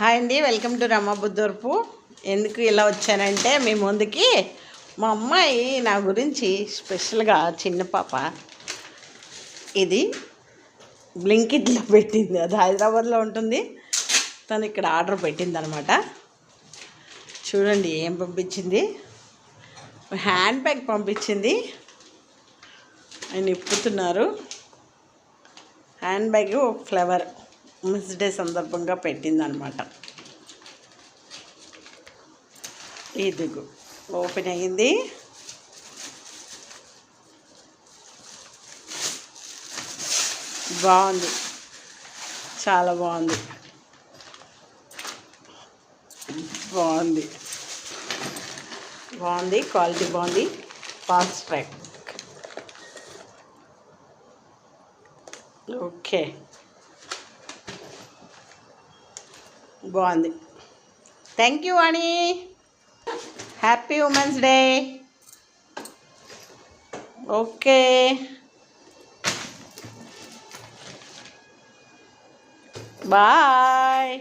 Hi అండి, welcome to రమ్మ బుద్దోర్పు. ఎందుకు ఇలా వచ్చానంటే మీ ముందుకి మా అమ్మాయి నా గురించి స్పెషల్గా చిన్న పాప ఇది బ్లింకిట్లో పెట్టింది. అది హైదరాబాద్లో ఉంటుంది. తను ఇక్కడ ఆర్డర్ పెట్టింది అనమాట. చూడండి ఏం పంపించింది. హ్యాండ్ బ్యాగ్ పంపించింది. ఆయన ఇప్పుతున్నారు. హ్యాండ్ బ్యాగ్ ఫ్లవర్ మిస్ డే సందర్భంగా పెట్టిందనమాట. ఇదిగో ఓపెన్ అయ్యింది. బాగుంది, చాలా బాగుంది. బాగుంది బాగుంది క్వాలిటీ బాగుంది. Fast track. ఓకే, బాగుంది. Thank you Vani. Happy women's day. Okay, bye.